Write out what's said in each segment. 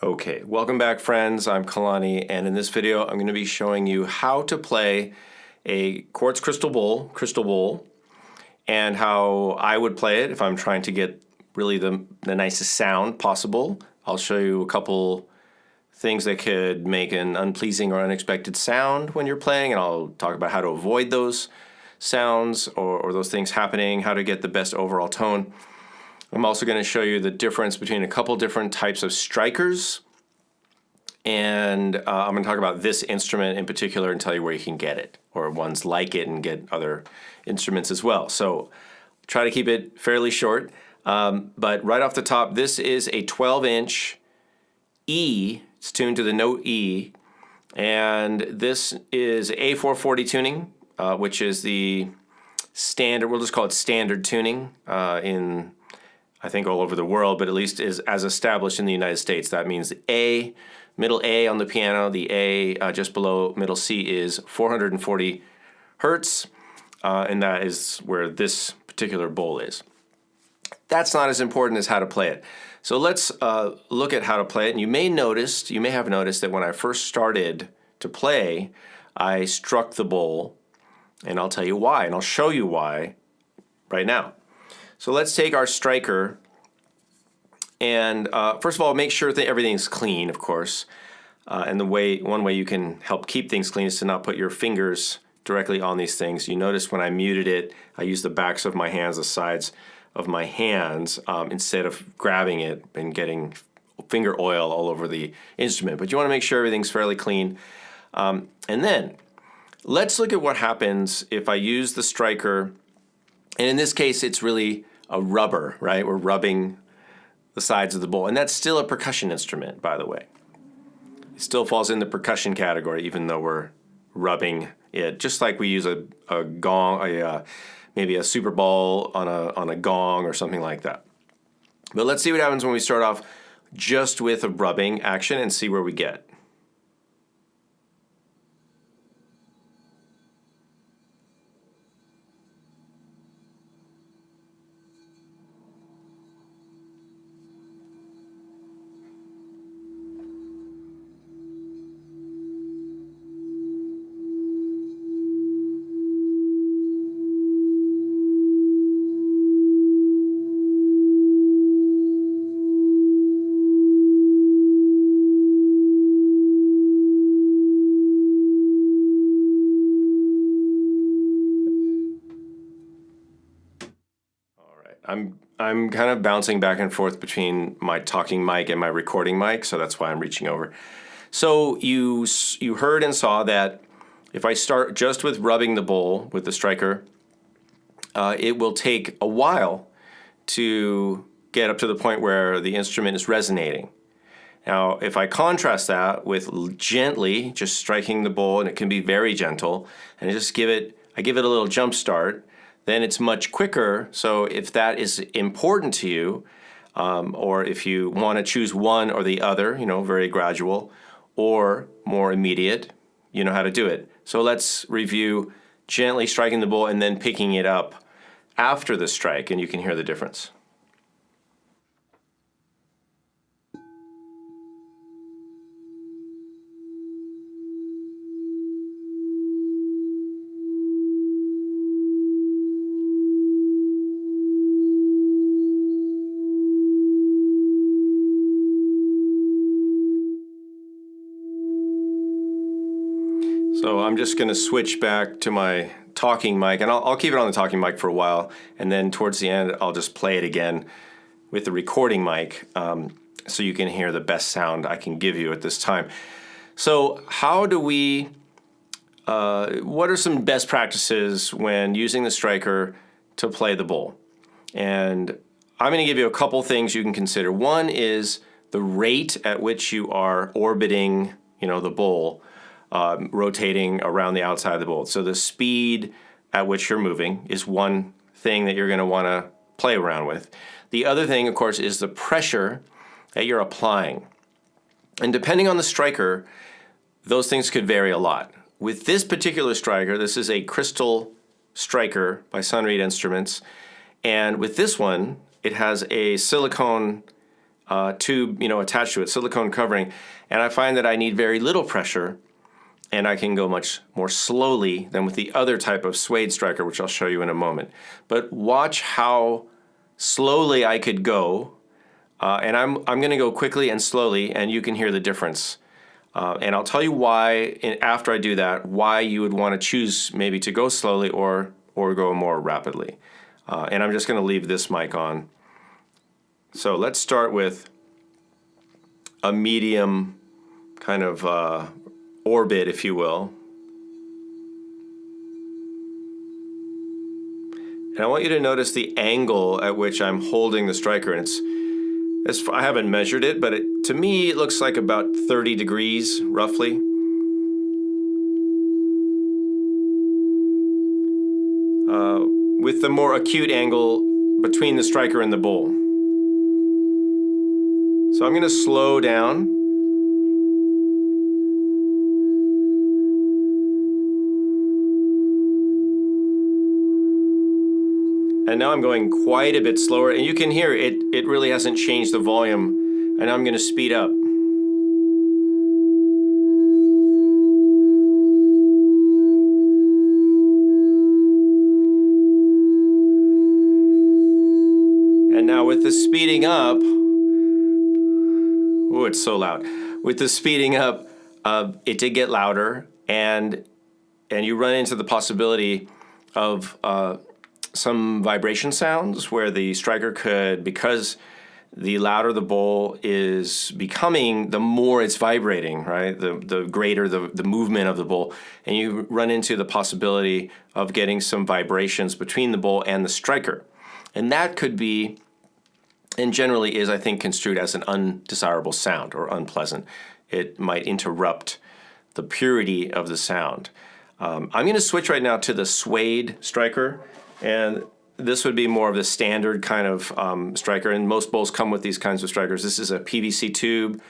Okay, welcome back friends, I'm Kalani, and in this video I'm going to be showing you how to play a quartz crystal bowl, and how I would play it if I'm trying to get really the nicest sound possible. I'll show you a couple things that could make an unpleasing or unexpected sound when you're playing, and I'll talk about how to avoid those sounds or those things happening, how to get the best overall tone. I'm also going to show you the difference between a couple different types of strikers, and I'm going to talk about this instrument in particular and tell you where you can get it, or ones like it, and get other instruments as well. So try to keep it fairly short, but right off the top, this is a 12-inch E. It's tuned to the note E, and this is A440 tuning, which is the standard, we'll just call it standard tuning in I think all over the world, but at least is as established in the United States. That means A, middle A on the piano, the A just below middle C is 440 hertz, and that is where this particular bowl is. That's not as important as how to play it. So let's look at how to play it. And you may have noticed that when I first started to play, I struck the bowl, and I'll tell you why, and I'll show you why right now. So let's take our striker, and first of all, make sure that everything's clean, of course. And one way you can help keep things clean is to not put your fingers directly on these things. You notice when I muted it, I used the backs of my hands, the sides of my hands, instead of grabbing it and getting finger oil all over the instrument. But you want to make sure everything's fairly clean. And then let's look at what happens if I use the striker. And in this case, it's really a rubber, right? We're rubbing the sides of the bowl. And that's still a percussion instrument, by the way. It still falls in the percussion category, even though we're rubbing it, just like we use a gong, maybe a super ball on a gong or something like that. But let's see what happens when we start off just with a rubbing action and see where we get. I'm kind of bouncing back and forth between my talking mic and my recording mic, so that's why I'm reaching over. So you heard and saw that if I start just with rubbing the bowl with the striker, it will take a while to get up to the point where the instrument is resonating. Now, if I contrast that with gently just striking the bowl, and it can be very gentle, and I give it a little jump start, then it's much quicker. So if that is important to you, or if you want to choose one or the other, very gradual or more immediate, you know how to do it. So let's review gently striking the bowl and then picking it up after the strike, and you can hear the difference. So I'm just going to switch back to my talking mic, and I'll keep it on the talking mic for a while, and then towards the end I'll just play it again with the recording mic, so you can hear the best sound I can give you at this time. So how do we, what are some best practices when using the striker to play the bowl? And I'm going to give you a couple things you can consider. One is the rate at which you are orbiting, the bowl. Rotating around the outside of the bowl. So the speed at which you're moving is one thing that you're going to want to play around with. The other thing, of course, is the pressure that you're applying. And depending on the striker, those things could vary a lot. With this particular striker, this is a crystal striker by Sunreed Instruments, and with this one, it has a silicone tube, attached to it, silicone covering, and I find that I need very little pressure, and I can go much more slowly than with the other type of suede striker, which I'll show you in a moment. But watch how slowly I could go, and I'm going to go quickly and slowly, and you can hear the difference. And I'll tell you why, after I do that, why you would want to choose maybe to go slowly or go more rapidly. And I'm just going to leave this mic on. So let's start with a medium kind of orbit, if you will. And I want you to notice the angle at which I'm holding the striker. And I haven't measured it, but to me it looks like about 30 degrees, roughly. With the more acute angle between the striker and the bowl. So I'm going to slow down. And now I'm going quite a bit slower, and you can hear it really hasn't changed the volume, and I'm going to speed up. And now with the speeding up, oh, it's so loud. With the speeding up, it did get louder, and you run into the possibility of some vibration sounds where the striker could, because the louder the bowl is becoming, the more it's vibrating, right? The greater the movement of the bowl. And you run into the possibility of getting some vibrations between the bowl and the striker. And that could be, and generally is, I think, construed as an undesirable sound or unpleasant. It might interrupt the purity of the sound. I'm going to switch right now to the suede striker. And this would be more of the standard kind of striker, and most bowls come with these kinds of strikers. This is a PVC tube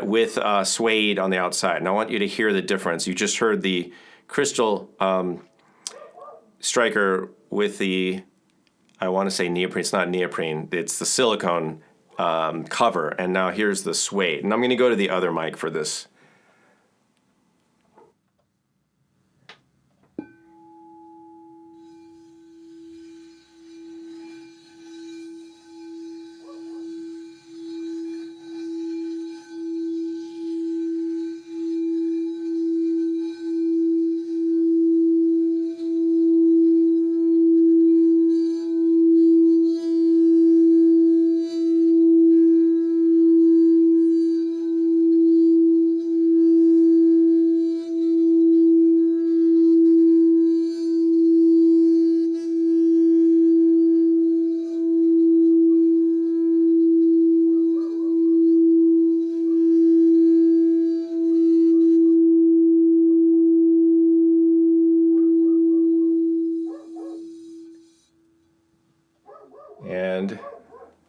with suede on the outside, and I want you to hear the difference. You just heard the crystal striker with the, I want to say neoprene. It's not neoprene. It's the silicone cover, and now here's the suede. And I'm going to go to the other mic for this. And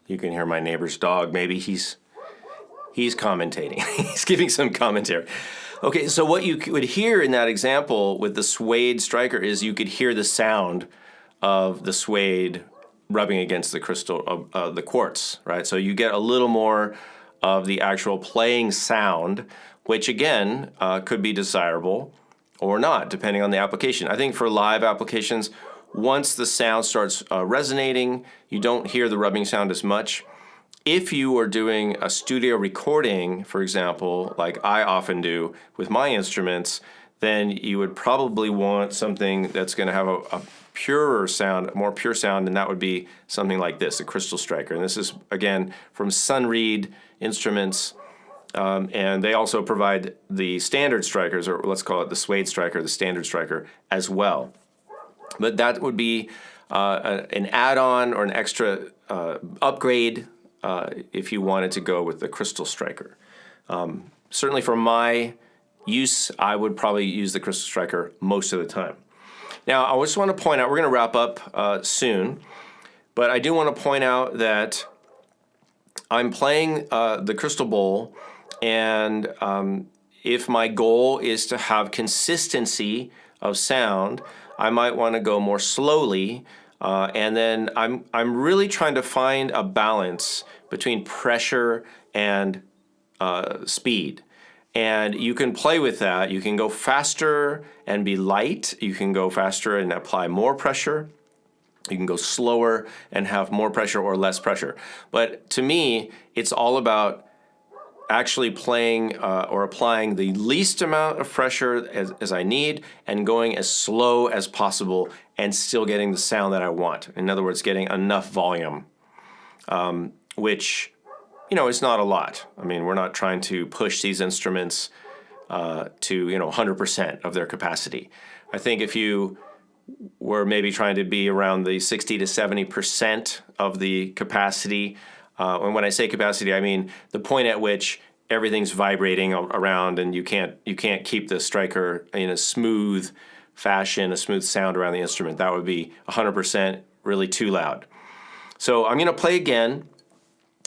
you can hear my neighbor's dog. Maybe he's commentating. He's giving some commentary. Okay, so what you would hear in that example with the suede striker is you could hear the sound of the suede rubbing against the crystal of the quartz, right? So you get a little more of the actual playing sound, which again could be desirable or not, depending on the application. I think for live applications, once the sound starts resonating, you don't hear the rubbing sound as much. If you are doing a studio recording, for example, like I often do with my instruments, then you would probably want something that's going to have a purer sound, a more pure sound, and that would be something like this, a crystal striker. And this is, again, from Sunreed Instruments, and they also provide the standard strikers, or let's call it the suede striker, the standard striker, as well. But that would be an add-on or an extra upgrade if you wanted to go with the crystal striker. Certainly for my use, I would probably use the crystal striker most of the time. Now, I just want to point out, we're going to wrap up soon, but I do want to point out that I'm playing the crystal bowl, and if my goal is to have consistency of sound, I might want to go more slowly, and then I'm really trying to find a balance between pressure and speed. And you can play with that. You can go faster and be light. You can go faster and apply more pressure. You can go slower and have more pressure or less pressure. But to me, it's all about actually playing or applying the least amount of pressure as I need and going as slow as possible and still getting the sound that I want. In other words, getting enough volume, which, you know, is not a lot. I mean, we're not trying to push these instruments to, you know, 100% of their capacity. I think if you were maybe trying to be around the 60 to 70% of the capacity, and when I say capacity, I mean the point at which everything's vibrating around and you can't keep the striker in a smooth fashion, a smooth sound around the instrument. That would be 100% really too loud. So I'm going to play again,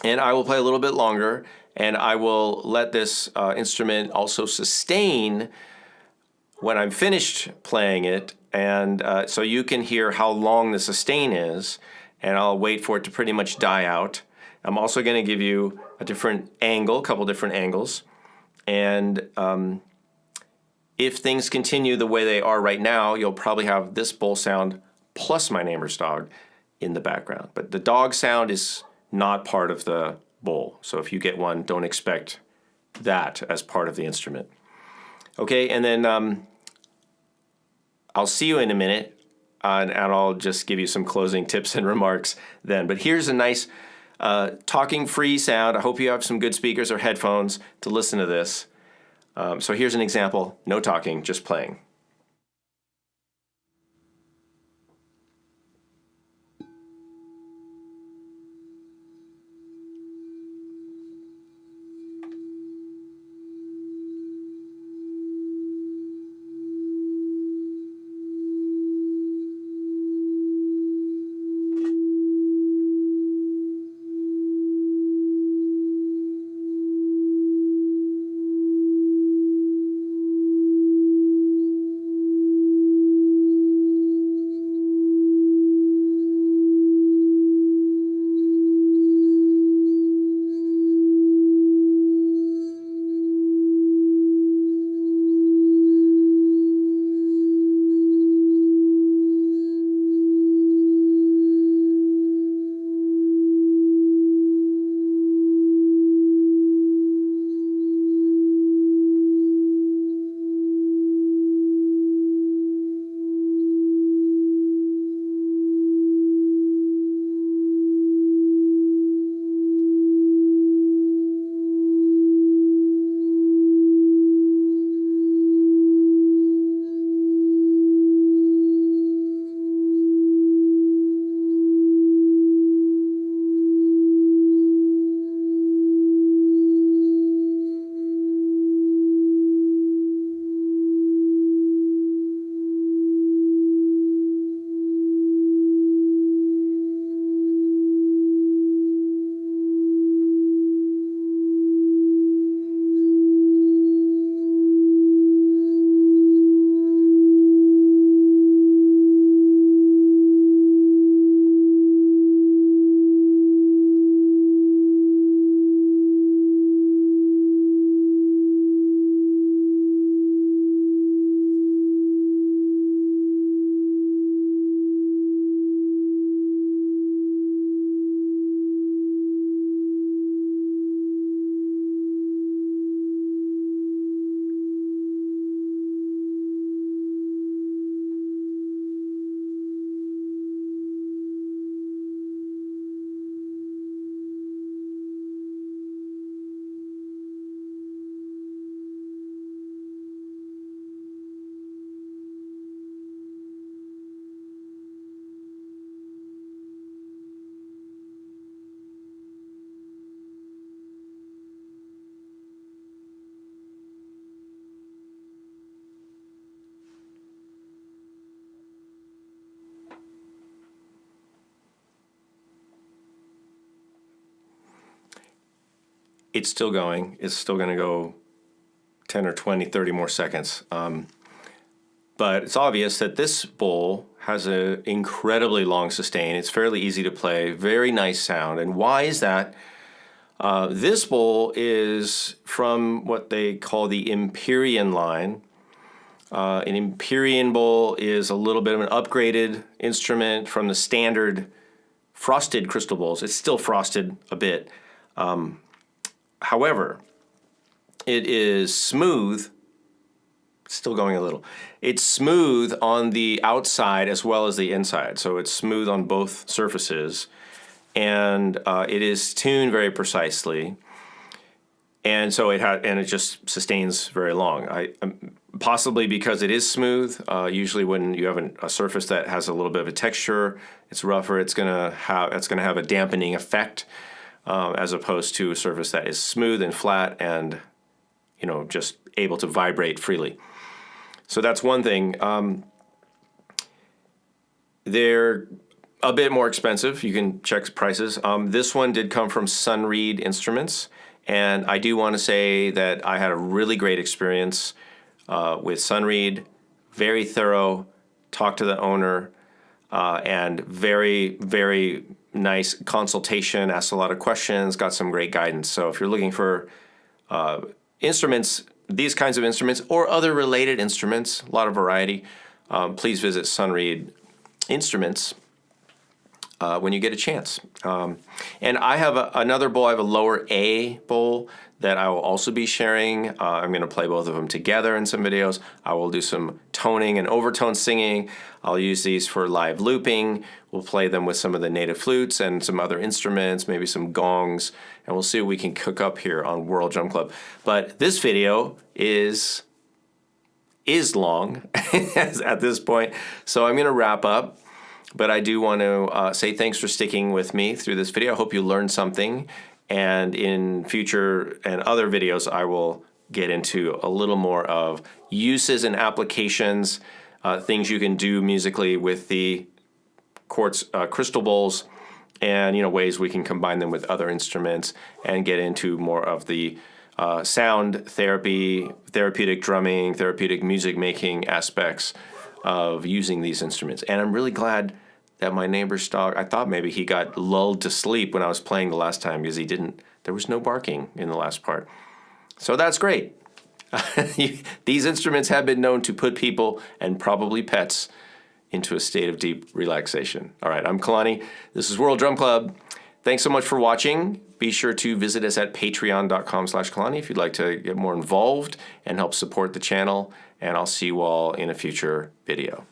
and I will play a little bit longer, and I will let this instrument also sustain when I'm finished playing it, and so you can hear how long the sustain is, and I'll wait for it to pretty much die out. I'm also going to give you a different angle, a couple different angles, and if things continue the way they are right now, you'll probably have this bowl sound plus my neighbor's dog in the background. But the dog sound is not part of the bowl, so if you get one, don't expect that as part of the instrument. Okay, and then I'll see you in a minute, and I'll just give you some closing tips and remarks then. But here's a nice talking free sound. I hope you have some good speakers or headphones to listen to this. So here's an example, no talking, just playing. It's still going. It's still going to go 10 or 20, 30 more seconds. But it's obvious that this bowl has an incredibly long sustain. It's fairly easy to play, very nice sound. And why is that? This bowl is from what they call the Empyrean line. An Empyrean bowl is a little bit of an upgraded instrument from the standard frosted crystal bowls. It's still frosted a bit. However, it is smooth. Still going a little. It's smooth on the outside as well as the inside. So it's smooth on both surfaces. And it is tuned very precisely. And so it just sustains very long. Possibly because it is smooth. Usually when you have a surface that has a little bit of a texture, it's rougher, it's gonna have a dampening effect, as opposed to a surface that is smooth and flat and just able to vibrate freely. So that's one thing. They're a bit more expensive. You can check prices. This one did come from Sunreed Instruments, and I do want to say that I had a really great experience with Sunreed. Very thorough. Talked to the owner, and very, very nice consultation. Asked a lot of questions. Got some great guidance. So if you're looking for instruments, these kinds of instruments, or other related instruments, a lot of variety, please visit Sunreed Instruments when you get a chance. And I have another bowl. I have a lower A bowl that I will also be sharing. I'm going to play both of them together in some videos. I will do some toning and overtone singing. I'll use these for live looping. We'll play them with some of the native flutes and some other instruments, maybe some gongs, and we'll see what we can cook up here on World Drum Club. But this video is long at this point, so I'm going to wrap up. But I do want to say thanks for sticking with me through this video. I hope you learned something. And in future and other videos, I will get into a little more of uses and applications, things you can do musically with the quartz crystal bowls, and ways we can combine them with other instruments, and get into more of the sound therapy, therapeutic drumming, therapeutic music making aspects of using these instruments. And I'm really glad that my neighbor's dog, I thought maybe he got lulled to sleep when I was playing the last time, because there was no barking in the last part. So that's great. These instruments have been known to put people, and probably pets, into a state of deep relaxation. All right, I'm Kalani. This is World Drum Club. Thanks so much for watching. Be sure to visit us at patreon.com/Kalani if you'd like to get more involved and help support the channel. And I'll see you all in a future video.